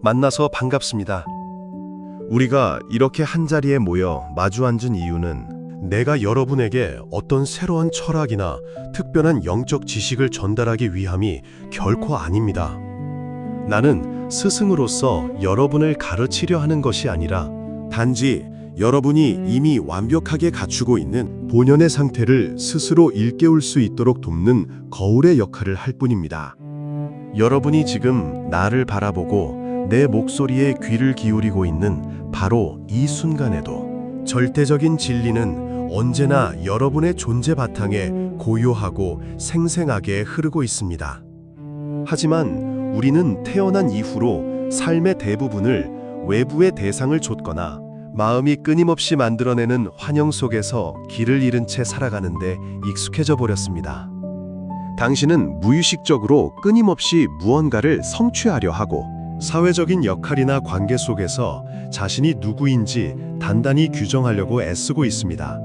만나서 반갑습니다. 우리가 이렇게 한자리에 모여 마주 앉은 이유는 내가 여러분에게 어떤 새로운 철학이나 특별한 영적 지식을 전달하기 위함이 결코 아닙니다. 나는 스승으로서 여러분을 가르치려 하는 것이 아니라 단지 여러분이 이미 완벽하게 갖추고 있는 본연의 상태를 스스로 일깨울 수 있도록 돕는 거울의 역할을 할 뿐입니다. 여러분이 지금 나를 바라보고 내 목소리에 귀를 기울이고 있는 바로 이 순간에도 절대적인 진리는 언제나 여러분의 존재 바탕에 고요하고 생생하게 흐르고 있습니다. 하지만 우리는 태어난 이후로 삶의 대부분을 외부의 대상을 좇거나 마음이 끊임없이 만들어내는 환영 속에서 길을 잃은 채 살아가는데 익숙해져 버렸습니다. 당신은 무의식적으로 끊임없이 무언가를 성취하려 하고 사회적인 역할이나 관계 속에서 자신이 누구인지 단단히 규정하려고 애쓰고 있습니다.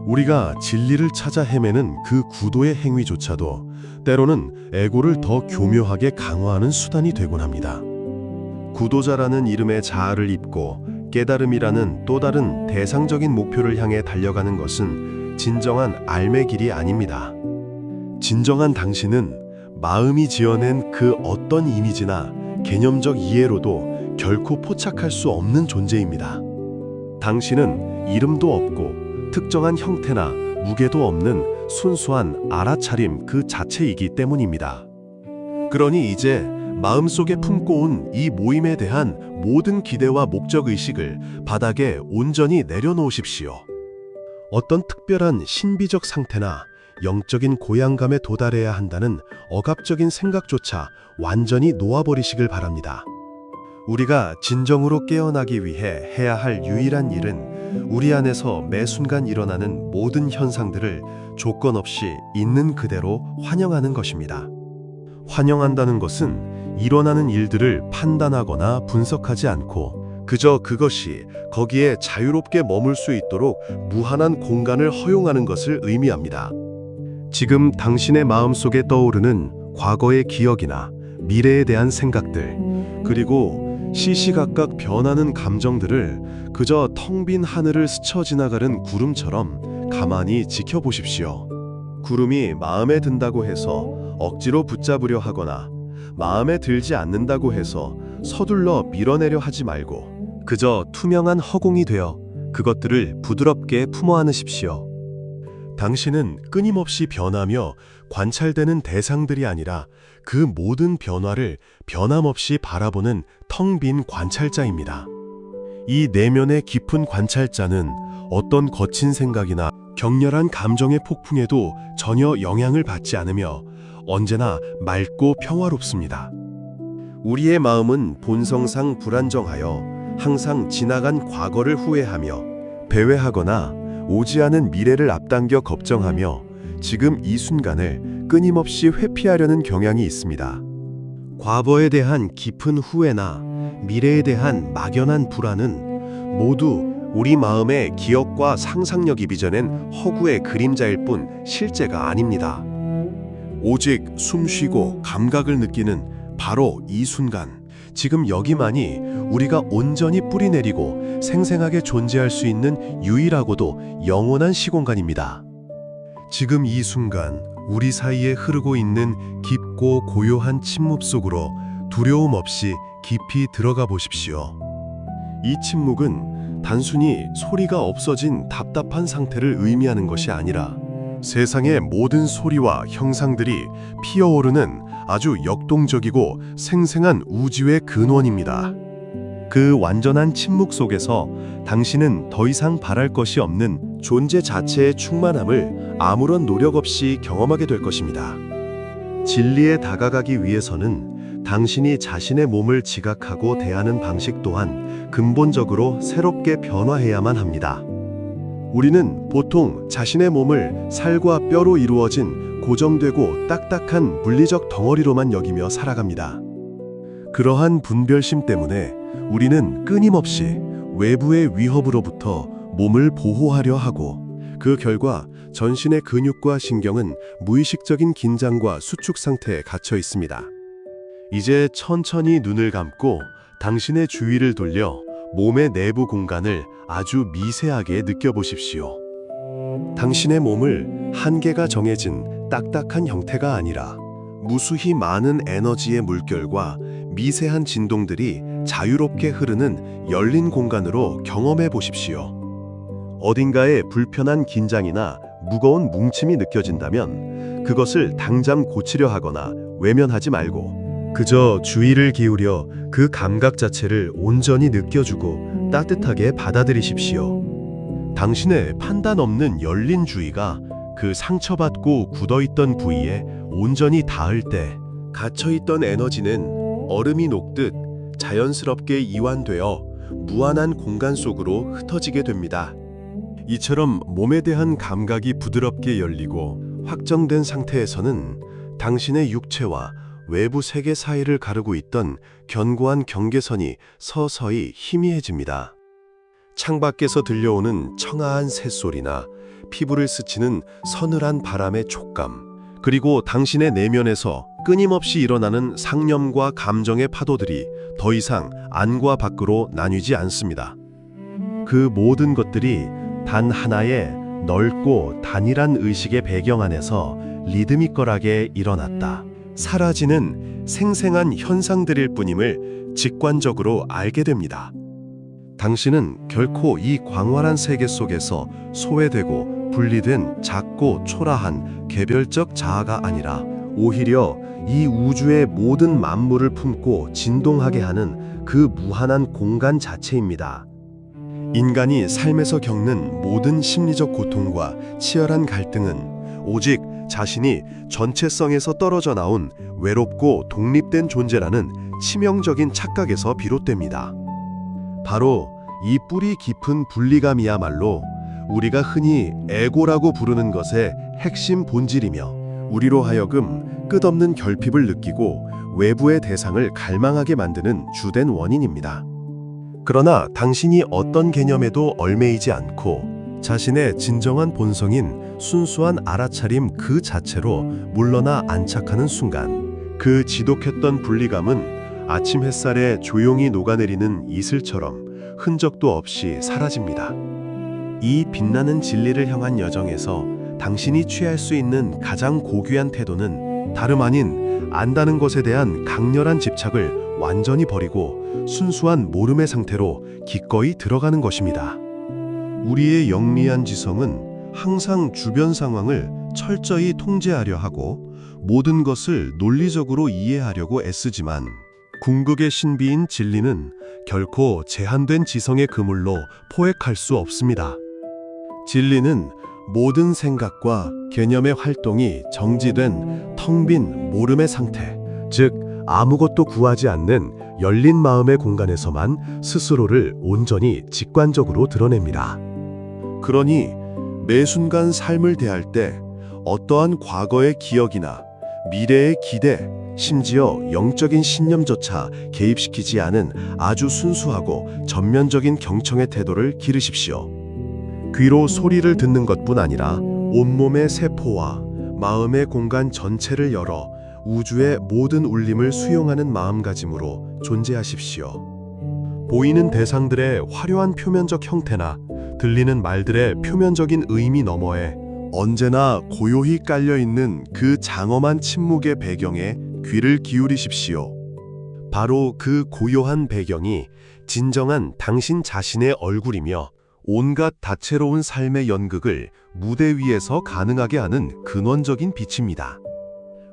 우리가 진리를 찾아 헤매는 그 구도의 행위조차도 때로는 에고를 더 교묘하게 강화하는 수단이 되곤 합니다. 구도자라는 이름의 자아를 입고 깨달음이라는 또 다른 대상적인 목표를 향해 달려가는 것은 진정한 삶의 길이 아닙니다. 진정한 당신은 마음이 지어낸 그 어떤 이미지나 개념적 이해로도 결코 포착할 수 없는 존재입니다. 당신은 이름도 없고 특정한 형태나 무게도 없는 순수한 알아차림 그 자체이기 때문입니다. 그러니 이제 마음속에 품고 온 이 모임에 대한 모든 기대와 목적의식을 바닥에 온전히 내려놓으십시오. 어떤 특별한 신비적 상태나 영적인 고향감에 도달해야 한다는 억압적인 생각조차 완전히 놓아버리시길 바랍니다. 우리가 진정으로 깨어나기 위해 해야 할 유일한 일은 우리 안에서 매 순간 일어나는 모든 현상들을 조건 없이 있는 그대로 환영하는 것입니다. 환영한다는 것은 일어나는 일들을 판단하거나 분석하지 않고 그저 그것이 거기에 자유롭게 머물 수 있도록 무한한 공간을 허용하는 것을 의미합니다. 지금 당신의 마음속에 떠오르는 과거의 기억이나 미래에 대한 생각들, 그리고 시시각각 변하는 감정들을 그저 텅 빈 하늘을 스쳐 지나가는 구름처럼 가만히 지켜보십시오. 구름이 마음에 든다고 해서 억지로 붙잡으려 하거나 마음에 들지 않는다고 해서 서둘러 밀어내려 하지 말고 그저 투명한 허공이 되어 그것들을 부드럽게 품어 안으십시오. 당신은 끊임없이 변하며 관찰되는 대상들이 아니라 그 모든 변화를 변함없이 바라보는 텅 빈 관찰자입니다. 이 내면의 깊은 관찰자는 어떤 거친 생각이나 격렬한 감정의 폭풍에도 전혀 영향을 받지 않으며 언제나 맑고 평화롭습니다. 우리의 마음은 본성상 불안정하여 항상 지나간 과거를 후회하며 배회하거나 오지 않은 미래를 앞당겨 걱정하며 지금 이 순간을 끊임없이 회피하려는 경향이 있습니다. 과거에 대한 깊은 후회나 미래에 대한 막연한 불안은 모두 우리 마음의 기억과 상상력이 빚어낸 허구의 그림자일 뿐 실제가 아닙니다. 오직 숨쉬고 감각을 느끼는 바로 이 순간, 지금 여기만이 우리가 온전히 뿌리내리고 생생하게 존재할 수 있는 유일하고도 영원한 시공간입니다. 지금 이 순간 우리 사이에 흐르고 있는 깊고 고요한 침묵 속으로 두려움 없이 깊이 들어가 보십시오. 이 침묵은 단순히 소리가 없어진 답답한 상태를 의미하는 것이 아니라 세상의 모든 소리와 형상들이 피어오르는 아주 역동적이고 생생한 우주의 근원입니다. 그 완전한 침묵 속에서 당신은 더 이상 바랄 것이 없는 존재 자체의 충만함을 아무런 노력 없이 경험하게 될 것입니다. 진리에 다가가기 위해서는 당신이 자신의 몸을 지각하고 대하는 방식 또한 근본적으로 새롭게 변화해야만 합니다. 우리는 보통 자신의 몸을 살과 뼈로 이루어진 고정되고 딱딱한 물리적 덩어리로만 여기며 살아갑니다. 그러한 분별심 때문에 우리는 끊임없이 외부의 위협으로부터 몸을 보호하려 하고 그 결과 전신의 근육과 신경은 무의식적인 긴장과 수축 상태에 갇혀 있습니다. 이제 천천히 눈을 감고 당신의 주위를 돌려 몸의 내부 공간을 아주 미세하게 느껴보십시오. 당신의 몸을 한계가 정해진 딱딱한 형태가 아니라 무수히 많은 에너지의 물결과 미세한 진동들이 자유롭게 흐르는 열린 공간으로 경험해 보십시오. 어딘가에 불편한 긴장이나 무거운 뭉침이 느껴진다면 그것을 당장 고치려 하거나 외면하지 말고 그저 주의를 기울여 그 감각 자체를 온전히 느껴주고 따뜻하게 받아들이십시오. 당신의 판단 없는 열린 주의가 그 상처받고 굳어있던 부위에 온전히 닿을 때 갇혀있던 에너지는 얼음이 녹듯 자연스럽게 이완되어 무한한 공간 속으로 흩어지게 됩니다. 이처럼 몸에 대한 감각이 부드럽게 열리고 확정된 상태에서는 당신의 육체와 외부 세계 사이를 가르고 있던 견고한 경계선이 서서히 희미해집니다. 창밖에서 들려오는 청아한 새소리나 피부를 스치는 서늘한 바람의 촉감, 그리고 당신의 내면에서 끊임없이 일어나는 상념과 감정의 파도들이 더 이상 안과 밖으로 나뉘지 않습니다. 그 모든 것들이 단 하나의 넓고 단일한 의식의 배경 안에서 리드미컬하게 일어났다. 사라지는 생생한 현상들일 뿐임을 직관적으로 알게 됩니다. 당신은 결코 이 광활한 세계 속에서 소외되고 분리된 작고 초라한 개별적 자아가 아니라 오히려 이 우주의 모든 만물을 품고 진동하게 하는 그 무한한 공간 자체입니다. 인간이 삶에서 겪는 모든 심리적 고통과 치열한 갈등은 오직 자신이 전체성에서 떨어져 나온 외롭고 독립된 존재라는 치명적인 착각에서 비롯됩니다. 바로 이 뿌리 깊은 분리감이야말로 우리가 흔히 에고라고 부르는 것의 핵심 본질이며 우리로 하여금 끝없는 결핍을 느끼고 외부의 대상을 갈망하게 만드는 주된 원인입니다. 그러나 당신이 어떤 개념에도 얽매이지 않고 자신의 진정한 본성인 순수한 알아차림 그 자체로 물러나 안착하는 순간 그 지독했던 분리감은 아침 햇살에 조용히 녹아내리는 이슬처럼 흔적도 없이 사라집니다. 이 빛나는 진리를 향한 여정에서 당신이 취할 수 있는 가장 고귀한 태도는 다름 아닌 안다는 것에 대한 강렬한 집착을 완전히 버리고 순수한 모름의 상태로 기꺼이 들어가는 것입니다. 우리의 영리한 지성은 항상 주변 상황을 철저히 통제하려 하고 모든 것을 논리적으로 이해하려고 애쓰지만 궁극의 신비인 진리는 결코 제한된 지성의 그물로 포획할 수 없습니다. 진리는 모든 생각과 개념의 활동이 정지된 텅 빈 모름의 상태, 즉 아무것도 구하지 않는 열린 마음의 공간에서만 스스로를 온전히 직관적으로 드러냅니다. 그러니 매 순간 삶을 대할 때 어떠한 과거의 기억이나 미래의 기대, 심지어 영적인 신념조차 개입시키지 않은 아주 순수하고 전면적인 경청의 태도를 기르십시오. 귀로 소리를 듣는 것뿐 아니라 온몸의 세포와 마음의 공간 전체를 열어 우주의 모든 울림을 수용하는 마음가짐으로 존재하십시오. 보이는 대상들의 화려한 표면적 형태나 들리는 말들의 표면적인 의미 너머에 언제나 고요히 깔려있는 그 장엄한 침묵의 배경에 귀를 기울이십시오. 바로 그 고요한 배경이 진정한 당신 자신의 얼굴이며 온갖 다채로운 삶의 연극을 무대 위에서 가능하게 하는 근원적인 빛입니다.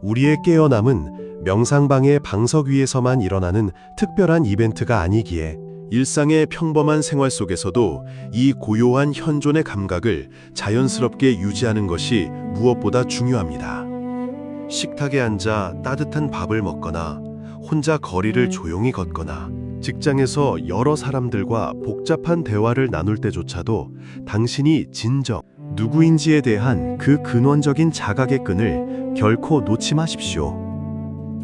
우리의 깨어남은 명상방의 방석 위에서만 일어나는 특별한 이벤트가 아니기에 일상의 평범한 생활 속에서도 이 고요한 현존의 감각을 자연스럽게 유지하는 것이 무엇보다 중요합니다. 식탁에 앉아 따뜻한 밥을 먹거나 혼자 거리를 조용히 걷거나 직장에서 여러 사람들과 복잡한 대화를 나눌 때조차도 당신이 진정 누구인지에 대한 그 근원적인 자각의 끈을 결코 놓지 마십시오.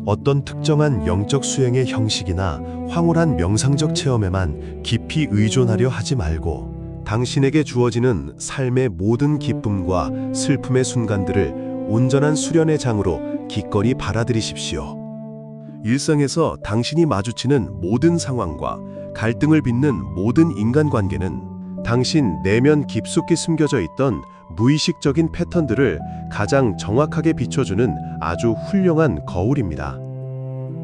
어떤 특정한 영적 수행의 형식이나 황홀한 명상적 체험에만 깊이 의존하려 하지 말고 당신에게 주어지는 삶의 모든 기쁨과 슬픔의 순간들을 온전한 수련의 장으로 기꺼이 받아들이십시오. 일상에서 당신이 마주치는 모든 상황과 갈등을 빚는 모든 인간관계는 당신 내면 깊숙이 숨겨져 있던 무의식적인 패턴들을 가장 정확하게 비춰주는 아주 훌륭한 거울입니다.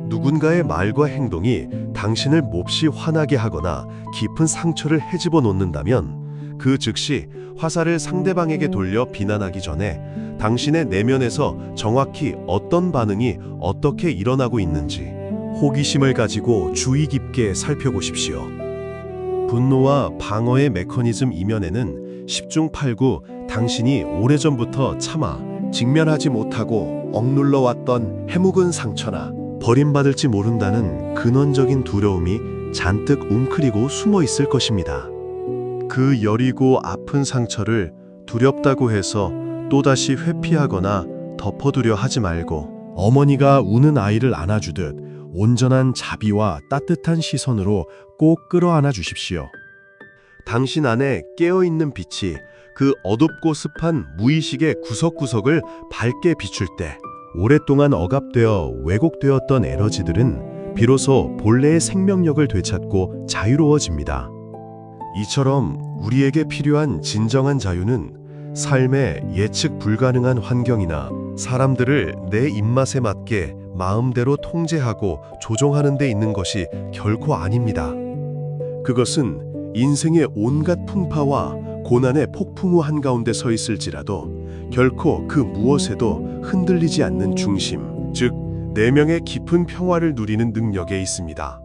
누군가의 말과 행동이 당신을 몹시 화나게 하거나 깊은 상처를 헤집어 놓는다면 그 즉시 화살을 상대방에게 돌려 비난하기 전에 당신의 내면에서 정확히 어떤 반응이 어떻게 일어나고 있는지 호기심을 가지고 주의 깊게 살펴보십시오. 분노와 방어의 메커니즘 이면에는 10중 8구 당신이 오래전부터 참아 직면하지 못하고 억눌러 왔던 해묵은 상처나 버림받을지 모른다는 근원적인 두려움이 잔뜩 웅크리고 숨어 있을 것입니다. 그 여리고 아픈 상처를 두렵다고 해서 또다시 회피하거나 덮어두려 하지 말고 어머니가 우는 아이를 안아주듯 온전한 자비와 따뜻한 시선으로 꼭 끌어안아 주십시오. 당신 안에 깨어있는 빛이 그 어둡고 습한 무의식의 구석구석을 밝게 비출 때 오랫동안 억압되어 왜곡되었던 에너지들은 비로소 본래의 생명력을 되찾고 자유로워집니다. 이처럼 우리에게 필요한 진정한 자유는 삶의 예측 불가능한 환경이나 사람들을 내 입맛에 맞게 마음대로 통제하고 조종하는 데 있는 것이 결코 아닙니다. 그것은 인생의 온갖 풍파와 고난의 폭풍우 한가운데 서 있을지라도 결코 그 무엇에도 흔들리지 않는 중심, 즉 내면의 깊은 평화를 누리는 능력에 있습니다.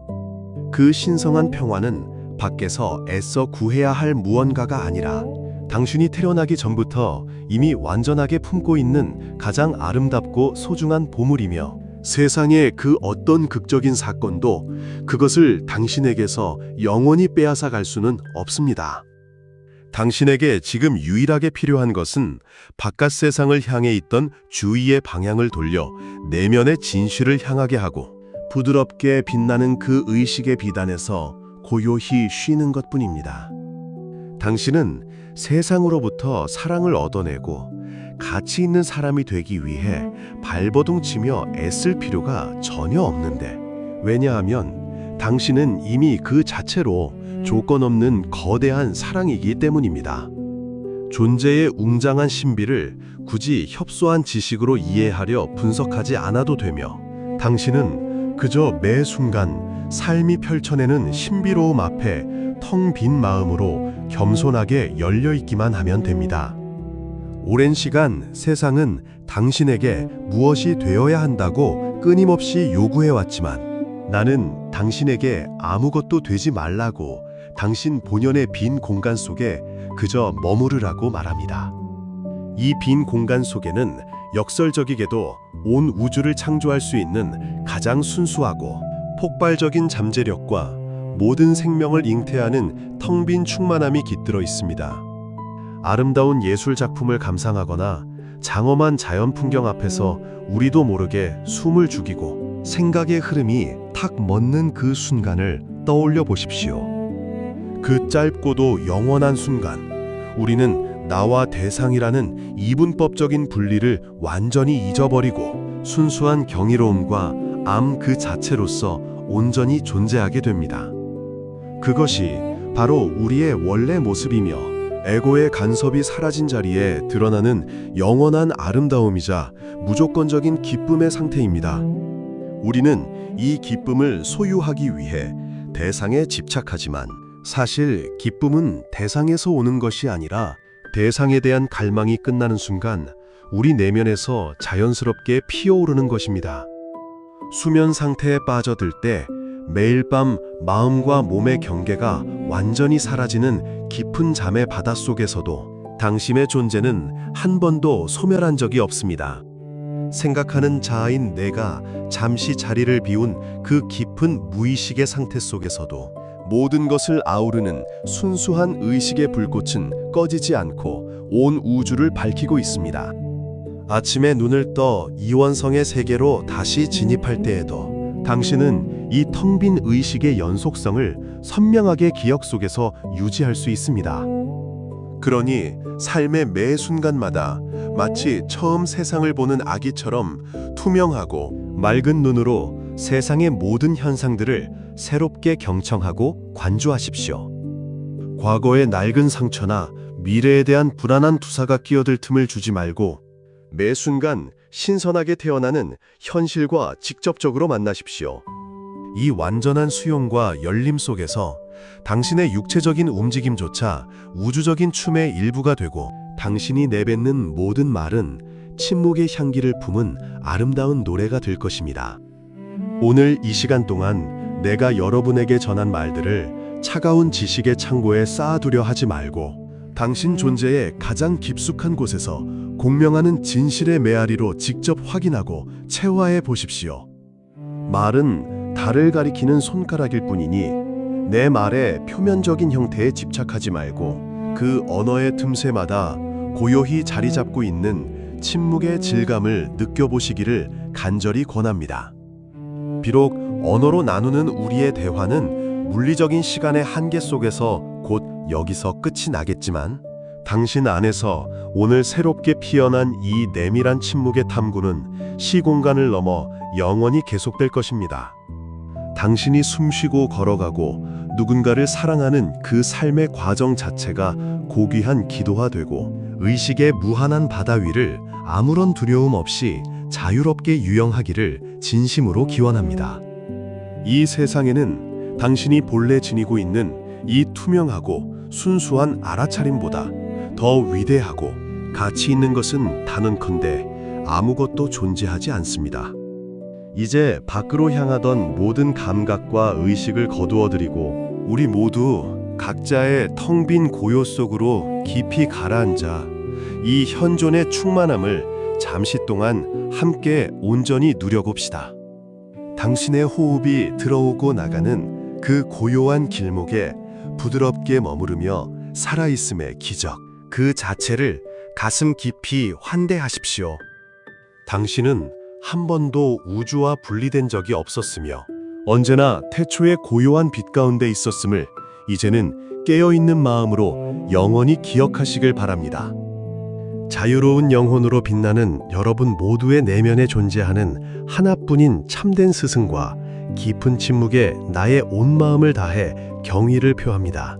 그 신성한 평화는 밖에서 애써 구해야 할 무언가가 아니라 당신이 태어나기 전부터 이미 완전하게 품고 있는 가장 아름답고 소중한 보물이며 세상의 그 어떤 극적인 사건도 그것을 당신에게서 영원히 빼앗아 갈 수는 없습니다. 당신에게 지금 유일하게 필요한 것은 바깥 세상을 향해 있던 주의의 방향을 돌려 내면의 진실을 향하게 하고 부드럽게 빛나는 그 의식의 비단에서 고요히 쉬는 것뿐입니다. 당신은 세상으로부터 사랑을 얻어내고 가치 있는 사람이 되기 위해 발버둥치며 애쓸 필요가 전혀 없는데, 왜냐하면 당신은 이미 그 자체로 조건 없는 거대한 사랑이기 때문입니다. 존재의 웅장한 신비를 굳이 협소한 지식으로 이해하려 분석하지 않아도 되며, 당신은 그저 매 순간 삶이 펼쳐내는 신비로움 앞에 텅 빈 마음으로 겸손하게 열려있기만 하면 됩니다. 오랜 시간 세상은 당신에게 무엇이 되어야 한다고 끊임없이 요구해왔지만, 나는 당신에게 아무것도 되지 말라고 당신 본연의 빈 공간 속에 그저 머무르라고 말합니다. 이 빈 공간 속에는 역설적이게도 온 우주를 창조할 수 있는 가장 순수하고 폭발적인 잠재력과 모든 생명을 잉태하는 텅 빈 충만함이 깃들어 있습니다. 아름다운 예술 작품을 감상하거나 장엄한 자연 풍경 앞에서 우리도 모르게 숨을 죽이고 생각의 흐름이 탁 멎는 그 순간을 떠올려 보십시오. 그 짧고도 영원한 순간, 우리는 나와 대상이라는 이분법적인 분리를 완전히 잊어버리고 순수한 경이로움과 암 그 자체로서 온전히 존재하게 됩니다. 그것이 바로 우리의 원래 모습이며 에고의 간섭이 사라진 자리에 드러나는 영원한 아름다움이자 무조건적인 기쁨의 상태입니다. 우리는 이 기쁨을 소유하기 위해 대상에 집착하지만, 사실 기쁨은 대상에서 오는 것이 아니라 대상에 대한 갈망이 끝나는 순간 우리 내면에서 자연스럽게 피어오르는 것입니다. 수면 상태에 빠져들 때 매일 밤 마음과 몸의 경계가 완전히 사라지는 깊은 잠의 바닷속에서도 당신의 존재는 한 번도 소멸한 적이 없습니다. 생각하는 자아인 내가 잠시 자리를 비운 그 깊은 무의식의 상태 속에서도 모든 것을 아우르는 순수한 의식의 불꽃은 꺼지지 않고 온 우주를 밝히고 있습니다. 아침에 눈을 떠 이원성의 세계로 다시 진입할 때에도 당신은 이 텅 빈 의식의 연속성을 선명하게 기억 속에서 유지할 수 있습니다. 그러니 삶의 매 순간마다 마치 처음 세상을 보는 아기처럼 투명하고 맑은 눈으로 세상의 모든 현상들을 새롭게 경청하고 관조하십시오. 과거의 낡은 상처나 미래에 대한 불안한 투사가 끼어들 틈을 주지 말고 매 순간 신선하게 태어나는 현실과 직접적으로 만나십시오. 이 완전한 수용과 열림 속에서 당신의 육체적인 움직임조차 우주적인 춤의 일부가 되고 당신이 내뱉는 모든 말은 침묵의 향기를 품은 아름다운 노래가 될 것입니다. 오늘 이 시간 동안 내가 여러분에게 전한 말들을 차가운 지식의 창고에 쌓아두려 하지 말고 당신 존재의 가장 깊숙한 곳에서 공명하는 진실의 메아리로 직접 확인하고 체화해 보십시오. 말은 달을 가리키는 손가락일 뿐이니 내 말의 표면적인 형태에 집착하지 말고 그 언어의 틈새마다 고요히 자리 잡고 있는 침묵의 질감을 느껴보시기를 간절히 권합니다. 비록 언어로 나누는 우리의 대화는 물리적인 시간의 한계 속에서 곧 여기서 끝이 나겠지만 당신 안에서 오늘 새롭게 피어난 이 내밀한 침묵의 탐구는 시공간을 넘어 영원히 계속될 것입니다. 당신이 숨쉬고 걸어가고 누군가를 사랑하는 그 삶의 과정 자체가 고귀한 기도가 되고 의식의 무한한 바다 위를 아무런 두려움 없이 자유롭게 유영하기를 진심으로 기원합니다. 이 세상에는 당신이 본래 지니고 있는 이 투명하고 순수한 알아차림보다 더 위대하고 가치 있는 것은 단언컨대 아무것도 존재하지 않습니다. 이제 밖으로 향하던 모든 감각과 의식을 거두어들이고 우리 모두 각자의 텅 빈 고요 속으로 깊이 가라앉아 이 현존의 충만함을 잠시 동안 함께 온전히 누려봅시다. 당신의 호흡이 들어오고 나가는 그 고요한 길목에 부드럽게 머무르며 살아있음의 기적, 그 자체를 가슴 깊이 환대하십시오. 당신은 한 번도 우주와 분리된 적이 없었으며 언제나 태초의 고요한 빛 가운데 있었음을 이제는 깨어있는 마음으로 영원히 기억하시길 바랍니다. 자유로운 영혼으로 빛나는 여러분 모두의 내면에 존재하는 하나뿐인 참된 스승과 깊은 침묵에 나의 온 마음을 다해 경의를 표합니다.